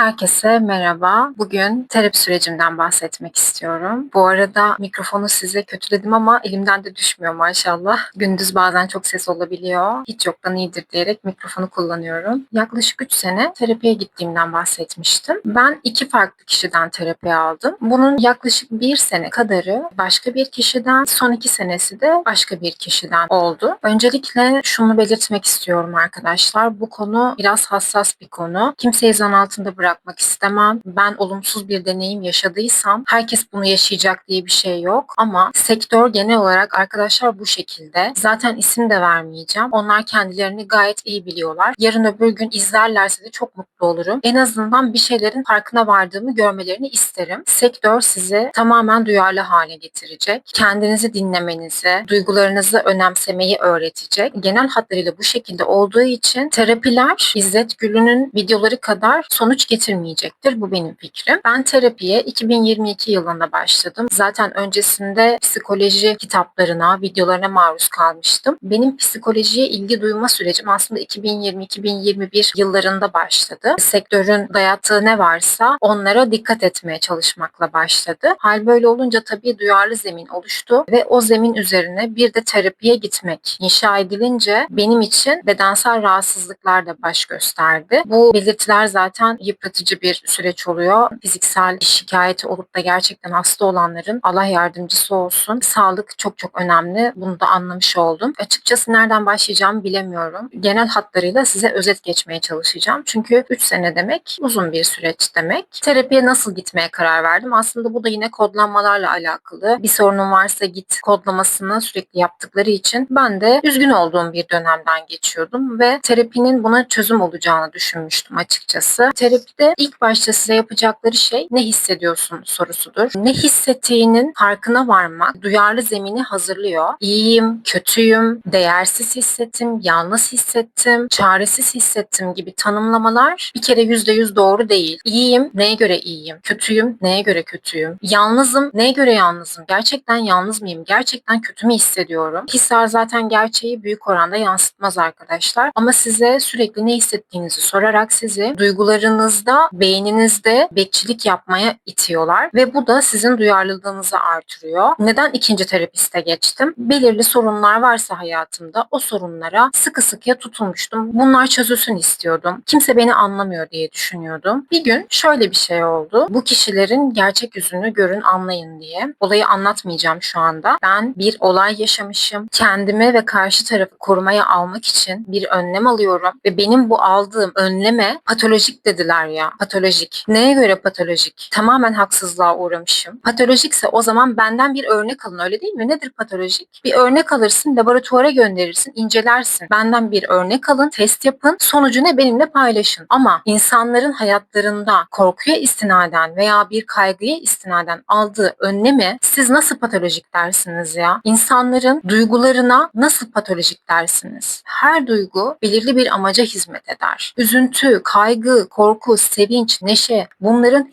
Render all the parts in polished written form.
Herkese merhaba. Bugün terapi sürecimden bahsetmek istiyorum. Bu arada mikrofonu size kötüledim ama elimden de düşmüyor maşallah. Gündüz bazen çok ses olabiliyor. Hiç yoktan iyidir diyerek mikrofonu kullanıyorum. Yaklaşık 3 sene terapiye gittiğimden bahsetmiştim. Ben 2 farklı kişiden terapi aldım. Bunun yaklaşık 1 sene kadarı başka bir kişiden, son 2 senesi de başka bir kişiden oldu. Öncelikle şunu belirtmek istiyorum arkadaşlar. Bu konu biraz hassas bir konu. Kimseyi zan altında bırakmak istemem. Ben olumsuz bir deneyim yaşadıysam herkes bunu yaşayacak diye bir şey yok. Ama sektör genel olarak arkadaşlar bu şekilde. Zaten isim de vermeyeceğim. Onlar kendilerini gayet iyi biliyorlar. Yarın öbür gün izlerlerse de çok mutlu olurum. En azından bir şeylerin farkına vardığımı görmelerini isterim. Sektör sizi tamamen duyarlı hale getirecek. Kendinizi dinlemenizi, duygularınızı önemsemeyi öğretecek. Genel hatlarıyla bu şekilde olduğu için terapiler İzzet Gül'ünün videoları kadar sonuç getirmeyecektir. Bu benim fikrim. Ben terapiye 2022 yılında başladım. Zaten öncesinde psikoloji kitaplarına, videolarına maruz kalmıştım. Benim psikolojiye ilgi duyma sürecim aslında 2020-2021 yıllarında başladı. Sektörün dayattığı ne varsa onlara dikkat etmeye çalışmakla başladı. Hal böyle olunca tabii duyarlı zemin oluştu ve o zemin üzerine bir de terapiye gitmek inşa edilince benim için bedensel rahatsızlıklar da baş gösterdi. Bu belirtiler zaten yıpratıcı bir süreç oluyor. Fiziksel şikayeti olup da gerçekten hasta olanların Allah yardımcısı olsun. Sağlık çok çok önemli. Bunu da anlamış oldum. Açıkçası nereden başlayacağımı bilemiyorum. Genel hatlarıyla size özet geçmeye çalışacağım. Çünkü 3 sene demek uzun bir süreç demek. Terapiye nasıl gitmeye karar verdim? Aslında bu da yine kodlanmalarla alakalı. Bir sorunun varsa git kodlamasını sürekli yaptıkları için ben de üzgün olduğum bir dönemden geçiyordum ve terapinin buna çözüm olacağını düşünmüştüm açıkçası. Terapide ilk başta size yapacakları şey ne hissediyorsun sorusudur. Ne hissettiğinin farkına varmak, duyarlı zemini hazırlıyor. İyiyim, kötüyüm, değersiz hissettim, yalnız hissettim, çaresiz hissettim gibi tanımlamalar bir kere %100 doğru değil. İyiyim, neye göre iyiyim? Kötüyüm, neye göre kötüyüm? Yalnızım, neye göre yalnızım? Gerçekten yalnız mıyım? Gerçekten kötü mü hissediyorum? Hisler zaten gerçeği büyük oranda yansıtmaz arkadaşlar. Ama size sürekli ne hissettiğinizi sorarak sizi duygularınızda, beyninizde bekçilik yapmaya itiyorlar ve bu da sizin duyarlılığınızı artırıyor. Neden ikinci terapiste geçtim? Belirli sorunlar varsa hayatımda o sorunlara sıkı sıkıya tutulmuştum. Bunlar çözülsün istiyordum. Kimse beni anlamıyor diye düşünüyordum. Bir gün şöyle bir şey oldu. Bu kişilerin gerçek yüzünü görün, anlayın diye. Olayı anlatmayacağım şu anda. Ben bir olay yaşamışım. Kendimi ve karşı tarafı korumaya almak için bir önlem alıyorum ve benim bu aldığım önleme patolojik dediler ya. Patolojik. Neye göre patolojik? Tamamen haksızlığa uğramışım. Patolojikse o zaman benden bir örnek alın, öyle değil mi? Nedir patolojik? Bir örnek alırsın, laboratuvara gönderirsin, incelersin. Benden bir örnek alın, test yapın, sonucu ne benimle paylaşın. Ama insanların hayatlarında korkuya istinaden veya bir kaygıya istinaden aldığı önlemi siz nasıl patolojik dersiniz ya? İnsanların duygularına nasıl patolojik dersiniz? Her duygu belirli bir amaca hizmet eder. Üzüntü, kaygı, korku, sevinç, neşe, bunların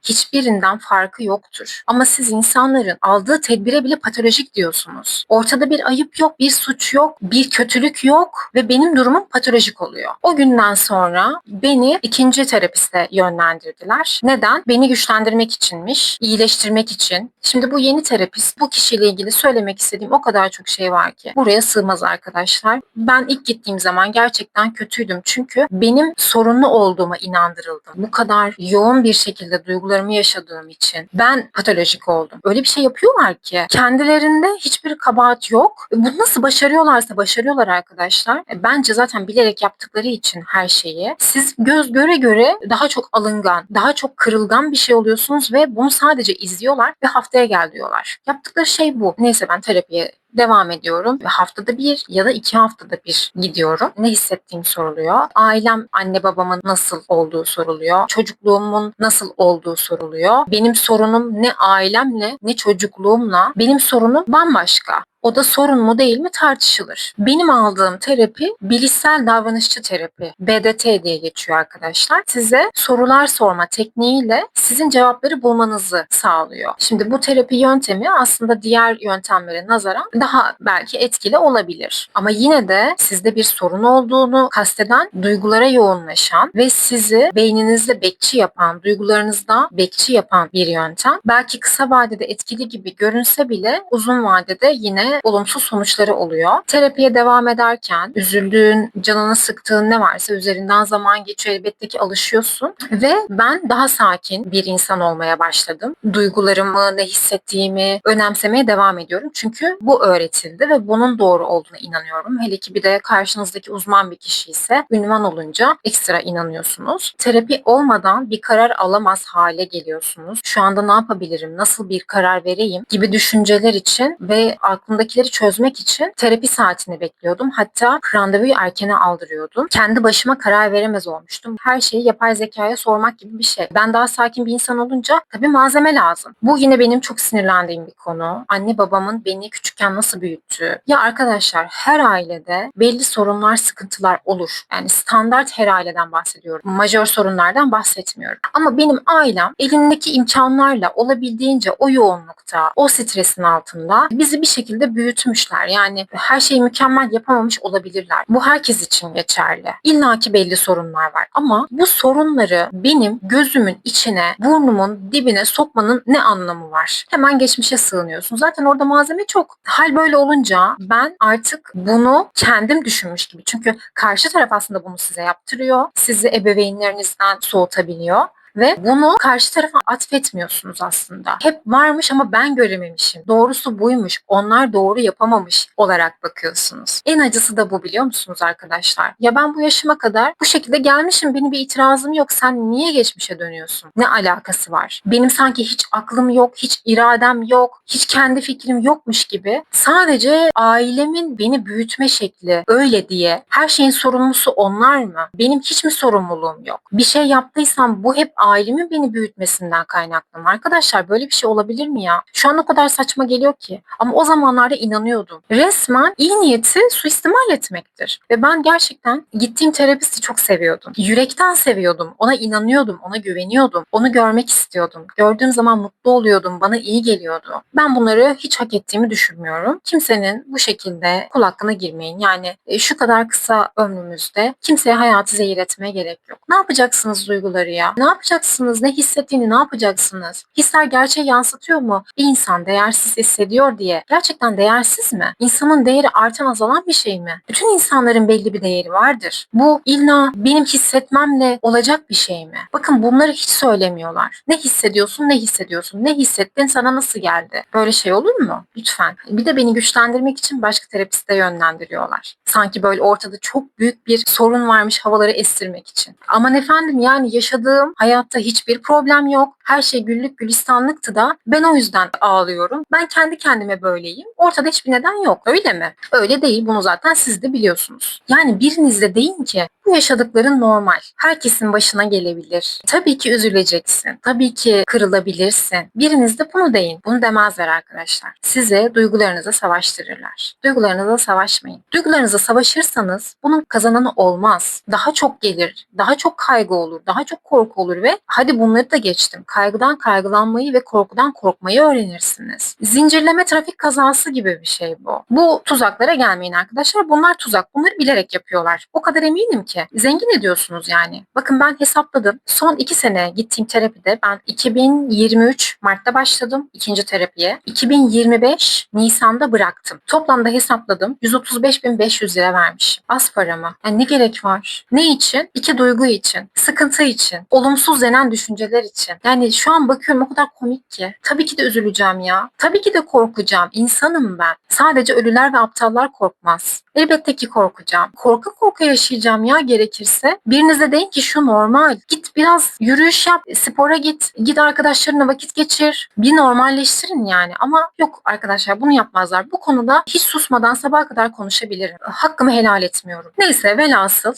hiçbirinden farkı yoktur. Ama siz insanların aldığı tedbire bile patolojik diyorsunuz. Ortada bir ayıp yok, bir suç yok, bir kötülük yok ve benim durumum patolojik oluyor. O günden sonra beni ikinci terapiste yönlendirdiler. Neden? Beni güçlendirmek içinmiş, iyileştirmek için. Şimdi bu yeni terapist, bu kişiyle ilgili söylemek istediğim o kadar çok şey var ki buraya sığmaz arkadaşlar. Ben ilk gittiğim zaman gerçekten kötüydüm çünkü benim sorunlu olduğuma inandırıldım. Bu kadar yoğun bir şekilde duygularımı yaşadığım için ben patolojik oldum. Öyle bir şey yapıyorlar ki kendilerinde hiçbir kabahat yok. Bunu nasıl başarıyorlarsa başarıyorlar arkadaşlar. Bence zaten bilerek yaptıkları için her şeyi. Siz göz göre göre daha çok alıngan, daha çok kırılgan bir şey oluyorsunuz ve bunu sadece izliyorlar ve haftaya gel diyorlar. Yaptıkları şey bu. Neyse ben terapiye devam ediyorum. Haftada bir ya da 2 haftada bir gidiyorum. Ne hissettiğim soruluyor. Ailem, anne babamın nasıl olduğu soruluyor. Çocukluğumun nasıl olduğu soruluyor. Benim sorunum ne ailemle ne çocukluğumla. Benim sorunum bambaşka. O da sorun mu değil mi tartışılır. Benim aldığım terapi bilişsel davranışçı terapi. BDT diye geçiyor arkadaşlar. Size sorular sorma tekniğiyle sizin cevapları bulmanızı sağlıyor. Şimdi bu terapi yöntemi aslında diğer yöntemlere nazaran daha belki etkili olabilir. Ama yine de sizde bir sorun olduğunu kasteden, duygulara yoğunlaşan ve sizi beyninizde bekçi yapan, duygularınızda bekçi yapan bir yöntem. Belki kısa vadede etkili gibi görünse bile uzun vadede yine olumsuz sonuçları oluyor. Terapiye devam ederken üzüldüğün, canını sıktığın ne varsa üzerinden zaman geçiyor. Elbette ki alışıyorsun ve ben daha sakin bir insan olmaya başladım. Duygularımı, ne hissettiğimi önemsemeye devam ediyorum. Çünkü bu öğretildi ve bunun doğru olduğuna inanıyorum. Hele ki bir de karşınızdaki uzman bir kişi ise ünvan olunca ekstra inanıyorsunuz. Terapi olmadan bir karar alamaz hale geliyorsunuz. Şu anda ne yapabilirim, nasıl bir karar vereyim gibi düşünceler için ve aklımdakileri çözmek için terapi saatini bekliyordum. Hatta randevuyu erkene aldırıyordum. Kendi başıma karar veremez olmuştum. Her şeyi yapay zekaya sormak gibi bir şey. Ben daha sakin bir insan olunca tabii malzeme lazım. Bu yine benim çok sinirlendiğim bir konu. Anne babamın beni küçükken nasıl büyüttüğü. Ya arkadaşlar, her ailede belli sorunlar, sıkıntılar olur. Yani standart her aileden bahsediyorum. Majör sorunlardan bahsetmiyorum. Ama benim ailem elindeki imkanlarla olabildiğince o yoğunlukta, o stresin altında bizi bir şekilde büyütmüşler. Yani her şeyi mükemmel yapamamış olabilirler. Bu herkes için geçerli. İlla ki belli sorunlar var ama bu sorunları benim gözümün içine, burnumun dibine sokmanın ne anlamı var? Hemen geçmişe sığınıyorsun. Zaten orada malzeme çok. Hal böyle olunca ben artık bunu kendim düşünmüş gibi. Çünkü karşı taraf aslında bunu size yaptırıyor. Sizi ebeveynlerinizden soğutabiliyor. Ve bunu karşı tarafa atfetmiyorsunuz aslında. Hep varmış ama ben görememişim. Doğrusu buymuş. Onlar doğru yapamamış olarak bakıyorsunuz. En acısı da bu, biliyor musunuz arkadaşlar? Ya ben bu yaşıma kadar bu şekilde gelmişim. Benim bir itirazım yok. Sen niye geçmişe dönüyorsun? Ne alakası var? Benim sanki hiç aklım yok, hiç iradem yok, hiç kendi fikrim yokmuş gibi. Sadece ailemin beni büyütme şekli öyle diye her şeyin sorumlusu onlar mı? Benim hiç mi sorumluluğum yok? Bir şey yaptıysam bu hep ailemin beni büyütmesinden kaynaklı mı? Arkadaşlar, böyle bir şey olabilir mi ya? Şu an o kadar saçma geliyor ki. Ama o zamanlarda inanıyordum. Resmen iyi niyeti suistimal etmektir. Ve ben gerçekten gittiğim terapisti çok seviyordum. Yürekten seviyordum. Ona inanıyordum. Ona güveniyordum. Onu görmek istiyordum. Gördüğüm zaman mutlu oluyordum. Bana iyi geliyordu. Ben bunları hiç hak ettiğimi düşünmüyorum. Kimsenin bu şekilde kul hakkına girmeyin. Yani şu kadar kısa ömrümüzde kimseye hayatı zehir etmeye gerek yok. Ne yapacaksınız duyguları ya? Ne yapacaksınız? Ne hissettiğini ne yapacaksınız? Hisler gerçeği yansıtıyor mu? Bir insan değersiz hissediyor diye gerçekten değersiz mi? İnsanın değeri artan azalan bir şey mi? Bütün insanların belli bir değeri vardır. Bu illa benim hissetmemle olacak bir şey mi? Bakın, bunları hiç söylemiyorlar. Ne hissediyorsun, ne hissediyorsun? Ne hissettin, sana nasıl geldi? Böyle şey olur mu? Lütfen. Bir de beni güçlendirmek için başka terapiste yönlendiriyorlar. Sanki böyle ortada çok büyük bir sorun varmış havaları estirmek için. Aman efendim, yani yaşadığım hayatta hiçbir problem yok. Her şey güllük gülistanlıktı da ben o yüzden ağlıyorum. Ben kendi kendime böyleyim. Ortada hiçbir neden yok. Öyle mi? Öyle değil. Bunu zaten siz de biliyorsunuz. Yani biriniz de deyin ki bu yaşadıkların normal. Herkesin başına gelebilir. Tabii ki üzüleceksin. Tabii ki kırılabilirsin. Biriniz de bunu deyin. Bunu demezler arkadaşlar. Size duygularınıza savaştırırlar. Duygularınıza savaşmayın. Duygularınıza savaşırsanız bunun kazananı olmaz. Daha çok gelir. Daha çok kaygı olur. Daha çok korku olur ve hadi bunları da geçtim. Kaygıdan kaygılanmayı ve korkudan korkmayı öğrenirsiniz. Zincirleme trafik kazası gibi bir şey bu. Bu tuzaklara gelmeyin arkadaşlar. Bunlar tuzak. Bunları bilerek yapıyorlar. O kadar eminim ki. Zengin ediyorsunuz yani. Bakın, ben hesapladım. Son 2 sene gittiğim terapide ben 2023 Mart'ta başladım ikinci terapiye. 2025 Nisan'da bıraktım. Toplamda hesapladım. 135.500 lira vermişim. Az para mı? Yani ne gerek var? Ne için? İki duygu için. Sıkıntı için. Olumsuz denen düşünceler için. Yani şu an bakıyorum, o kadar komik ki. Tabii ki de üzüleceğim ya. Tabii ki de korkacağım. İnsanım ben. Sadece ölüler ve aptallar korkmaz. Elbette ki korkacağım. Korka korka yaşayacağım ya gerekirse. Birinize deyin ki şu normal. Git biraz yürüyüş yap, spora git. Git arkadaşlarına vakit geçir. Bir normalleştirin yani. Ama yok arkadaşlar, bunu yapmazlar. Bu konuda hiç susmadan sabaha kadar konuşabilirim. Hakkımı helal etmiyorum. Neyse, velhasıl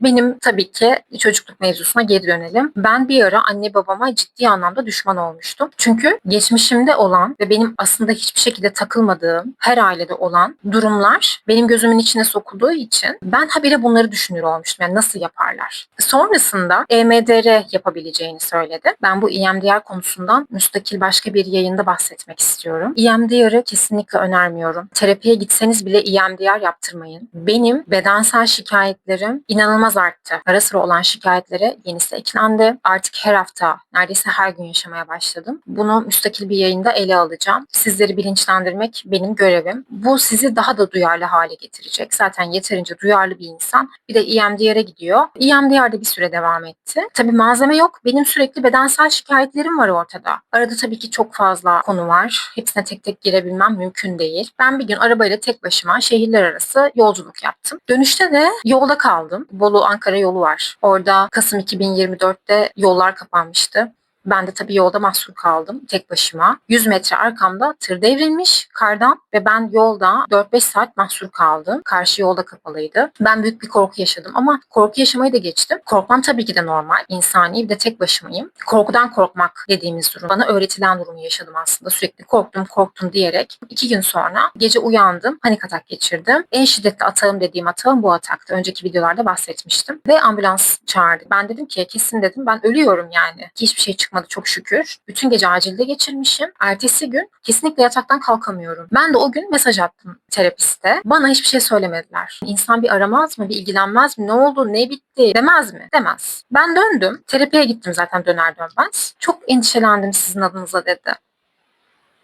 Benim tabii ki çocukluk mevzusuna geri dönelim. Ben bir ara anne babama ciddi anlamda düşman olmuştum. Çünkü geçmişimde olan ve benim aslında hiçbir şekilde takılmadığım, her ailede olan durumlar benim gözümün içine sokulduğu için ben habire bunları düşünür olmuştum. Yani nasıl yaparlar? Sonrasında EMDR yapabileceğini söyledi. Ben bu EMDR konusundan müstakil başka bir yayında bahsetmek istiyorum. EMDR'ı kesinlikle önermiyorum. Terapiye gitseniz bile EMDR yaptırmayın. Benim bedensel şikayetlerim inanılmaz arttı. Ara sıra olan şikayetlere yenisi eklendi. Artık her hafta, neredeyse her gün yaşamaya başladım. Bunu müstakil bir yayında ele alacağım. Sizleri bilinçlendirmek benim görevim. Bu sizi daha da duyarlı hale getirecek. Zaten yeterince duyarlı bir insan. Bir de EMDR'e gidiyor. EMDR'de bir süre devam etti. Tabii malzeme yok. Benim sürekli bedensel şikayetlerim var ortada. Arada tabii ki çok fazla konu var. Hepsine tek tek girebilmem mümkün değil. Ben bir gün arabayla tek başıma şehirler arası yolculuk yaptım. Dönüşte de yolda kaldım. Bolu-Ankara yolu var. Orada Kasım 2024'te yollar kapanmıştı. Ben de tabii yolda mahsur kaldım tek başıma. 100 metre arkamda tır devrilmiş kardan ve ben yolda 4-5 saat mahsur kaldım. Karşı yolda kapalıydı. Ben büyük bir korku yaşadım ama korku yaşamayı da geçtim. Korkmam tabii ki de normal, insani. Bir de tek başımayım. Korkudan korkmak dediğimiz durum. Bana öğretilen durumu yaşadım aslında. Sürekli korktum diyerek. 2 gün sonra gece uyandım. Panik atak geçirdim. En şiddetli atağım dediğim atağım bu ataktı. Önceki videolarda bahsetmiştim. Ve ambulans çağırdı. Ben dedim ki kesin dedim ben ölüyorum yani. Hiçbir şey çıkmadı çok şükür. Bütün gece acilde geçirmişim. Ertesi gün kesinlikle yataktan kalkamıyorum. Ben de o gün mesaj attım terapiste. Bana hiçbir şey söylemediler. İnsan bir aramaz mı? Bir ilgilenmez mi? Ne oldu? Ne bitti? Demez mi? Demez. Ben döndüm. Terapiye gittim zaten döner dönmez. Çok endişelendim sizin adınıza dedi.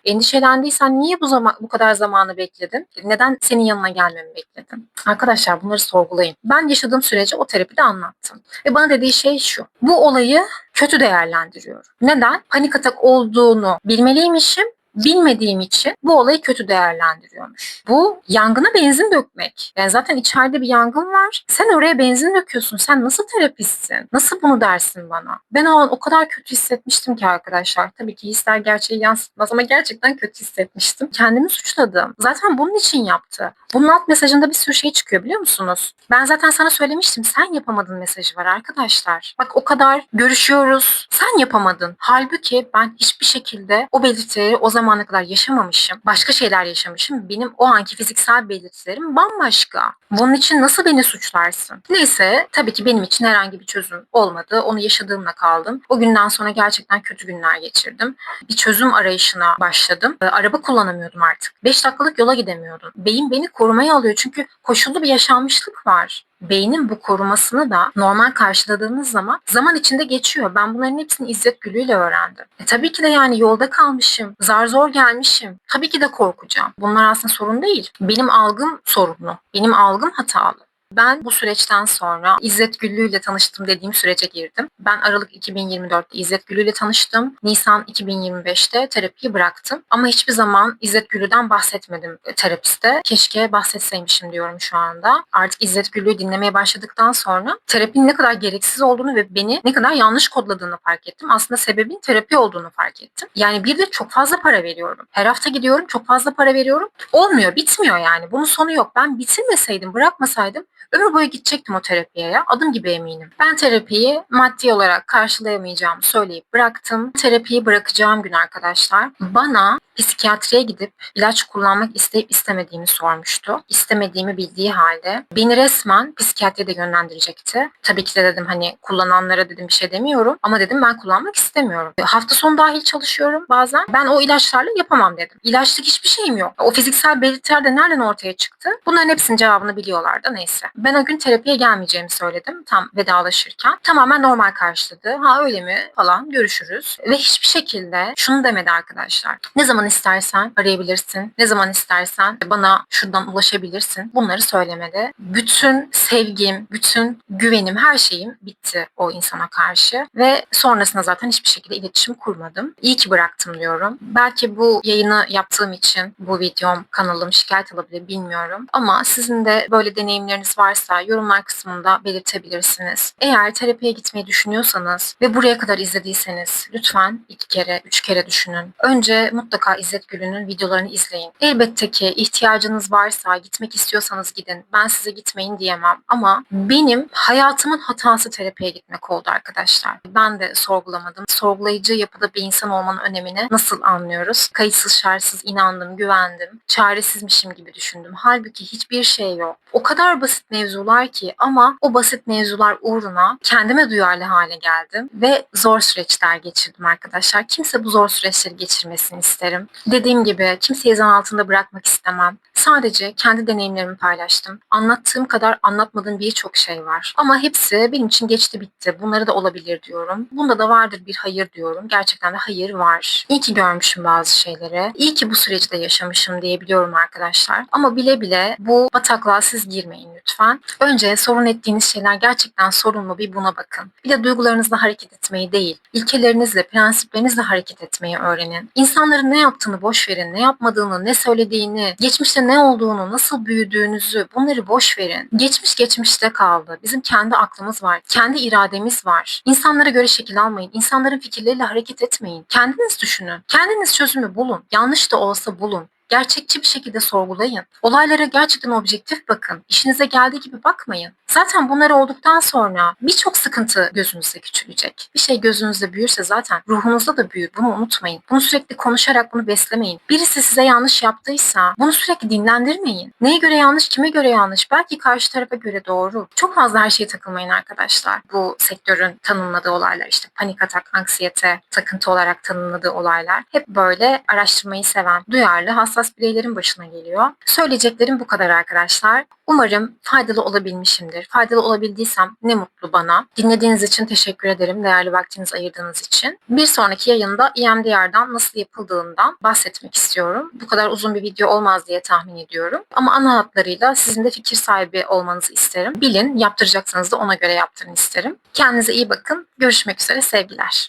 Endişelendiysen niye bu kadar zamanı bekledin? Neden senin yanına gelmemi bekledin? Arkadaşlar bunları sorgulayın. Ben yaşadığım süreci o terapide anlattım. Ve bana dediği şey şu. Bu olayı kötü değerlendiriyorum. Neden? Panik atak olduğunu bilmeliymişim. Bilmediğim için bu olayı kötü değerlendiriyormuş. Bu yangına benzin dökmek. Yani zaten içeride bir yangın var. Sen oraya benzin döküyorsun. Sen nasıl terapistsin? Nasıl bunu dersin bana? Ben o an o kadar kötü hissetmiştim ki arkadaşlar. Tabii ki hisler gerçeği yansıtmaz ama gerçekten kötü hissetmiştim. Kendimi suçladım. Zaten bunun için yaptı. Bunun alt mesajında bir sürü şey çıkıyor biliyor musunuz? Ben zaten sana söylemiştim. Sen yapamadın mesajı var arkadaşlar. Bak o kadar görüşüyoruz. Sen yapamadın. Halbuki ben hiçbir şekilde o belirtileri o zamana kadar yaşamamışım. Başka şeyler yaşamışım. Benim o anki fiziksel belirtilerim bambaşka. Bunun için nasıl beni suçlarsın? Neyse tabii ki benim için herhangi bir çözüm olmadı. Onu yaşadığımla kaldım. O günden sonra gerçekten kötü günler geçirdim. Bir çözüm arayışına başladım. Araba kullanamıyordum artık. 5 dakikalık yola gidemiyordum. Beyin beni korumaya alıyor çünkü koşullu bir yaşanmışlık var. Beynin bu korumasını da normal karşıladığınız zaman içinde geçiyor. Ben bunların hepsini İzzet Gülü ile öğrendim. Tabii ki de yani yolda kalmışım. Zar zor gelmişim. Tabii ki de korkacağım. Bunlar aslında sorun değil. Benim algım sorunlu. Benim algım hatalı. Ben bu süreçten sonra İzzet Güllü ile tanıştım dediğim sürece girdim. Ben Aralık 2024'te İzzet Güllü ile tanıştım. Nisan 2025'te terapiyi bıraktım. Ama hiçbir zaman İzzet Güllü'den bahsetmedim terapiste. Keşke bahsetseymişim diyorum şu anda. Artık İzzet Güllü'yü dinlemeye başladıktan sonra terapinin ne kadar gereksiz olduğunu ve beni ne kadar yanlış kodladığını fark ettim. Aslında sebebin terapi olduğunu fark ettim. Yani bir de çok fazla para veriyorum. Her hafta gidiyorum, çok fazla para veriyorum. Olmuyor, bitmiyor yani. Bunun sonu yok. Ben bitirmeseydim, bırakmasaydım ömür boyu gidecektim o terapiye ya. Adım gibi eminim. Ben terapiyi maddi olarak karşılayamayacağımı söyleyip bıraktım. Terapiyi bırakacağım gün arkadaşlar bana psikiyatriye gidip ilaç kullanmak isteyip istemediğimi sormuştu. İstemediğimi bildiği halde beni resmen psikiyatriye de yönlendirecekti. Tabii ki de dedim hani kullananlara dedim bir şey demiyorum ama dedim ben kullanmak istemiyorum. Hafta sonu dahil çalışıyorum bazen. Ben o ilaçlarla yapamam dedim. İlaçlık hiçbir şeyim yok. O fiziksel belirtiler de nereden ortaya çıktı? Bunların hepsinin cevabını biliyorlar da neyse. Ben o gün terapiye gelmeyeceğimi söyledim tam vedalaşırken. Tamamen normal karşıladı. Ha öyle mi falan görüşürüz. Ve hiçbir şekilde şunu demedi arkadaşlar. Ne zaman istersen arayabilirsin. Ne zaman istersen bana şuradan ulaşabilirsin. Bunları söylemedi. Bütün sevgim, bütün güvenim, her şeyim bitti o insana karşı. Ve sonrasında zaten hiçbir şekilde iletişim kurmadım. İyi ki bıraktım diyorum. Belki bu yayını yaptığım için bu videom, kanalım şikayet alabilir bilmiyorum. Ama sizin de böyle deneyimleriniz varsa yorumlar kısmında belirtebilirsiniz. Eğer terapiye gitmeyi düşünüyorsanız ve buraya kadar izlediyseniz lütfen 2 kere, 3 kere düşünün. Önce mutlaka mutlaka İzzet Gül'ünün videolarını izleyin. Elbette ki ihtiyacınız varsa, gitmek istiyorsanız gidin. Ben size gitmeyin diyemem ama benim hayatımın hatası terapiye gitmek oldu arkadaşlar. Ben de sorgulamadım. Sorgulayıcı yapıda bir insan olmanın önemini nasıl anlıyoruz? Kayıtsız şartsız inandım, güvendim. Çaresizmişim gibi düşündüm. Halbuki hiçbir şey yok. O kadar basit mevzular ki ama o basit mevzular uğruna kendime duyarlı hale geldim ve zor süreçler geçirdim arkadaşlar. Kimse bu zor süreçleri geçirmesini isterim. Dediğim gibi kimseyi zan altında bırakmak istemem. Sadece kendi deneyimlerimi paylaştım. Anlattığım kadar anlatmadığım birçok şey var. Ama hepsi benim için geçti bitti. Bunları da olabilir diyorum. Bunda da vardır bir hayır diyorum. Gerçekten de hayır var. İyi ki görmüşüm bazı şeyleri. İyi ki bu süreci de yaşamışım diyebiliyorum arkadaşlar. Ama bile bile bu bataklığa siz girmeyin lütfen. Önce sorun ettiğiniz şeyler gerçekten sorun mu, bir buna bakın. Bir de duygularınızla hareket etmeyi değil, ilkelerinizle, prensiplerinizle hareket etmeyi öğrenin. İnsanların ne yaptığını boş verin, ne yapmadığını, ne söylediğini, geçmişte ne olduğunu, nasıl büyüdüğünüzü, bunları boş verin. Geçmiş geçmişte kaldı. Bizim kendi aklımız var, kendi irademiz var. İnsanlara göre şekil almayın, insanların fikirleriyle hareket etmeyin. Kendiniz düşünün, kendiniz çözümü bulun. Yanlış da olsa bulun. Gerçekçi bir şekilde sorgulayın. Olaylara gerçekten objektif bakın. İşinize geldiği gibi bakmayın. Zaten bunlar olduktan sonra birçok sıkıntı gözünüzde küçülecek. Bir şey gözünüzde büyürse zaten ruhunuzda da büyür. Bunu unutmayın. Bunu sürekli konuşarak bunu beslemeyin. Birisi size yanlış yaptıysa bunu sürekli dinlendirmeyin. Neye göre yanlış, kime göre yanlış? Belki karşı tarafa göre doğru. Çok fazla her şeye takılmayın arkadaşlar. Bu sektörün tanımladığı olaylar, işte panik atak, anksiyete, takıntı olarak tanımladığı olaylar hep böyle araştırmayı seven, duyarlı, hassas bireylerin başına geliyor. Söyleyeceklerim bu kadar arkadaşlar. Umarım faydalı olabilmişimdir. Faydalı olabildiysem ne mutlu bana. Dinlediğiniz için teşekkür ederim. Değerli vaktinizi ayırdığınız için. Bir sonraki yayında EMDR'dan nasıl yapıldığından bahsetmek istiyorum. Bu kadar uzun bir video olmaz diye tahmin ediyorum. Ama ana hatlarıyla sizin de fikir sahibi olmanızı isterim. Bilin, yaptıracaksanız da ona göre yaptırın isterim. Kendinize iyi bakın. Görüşmek üzere, sevgiler.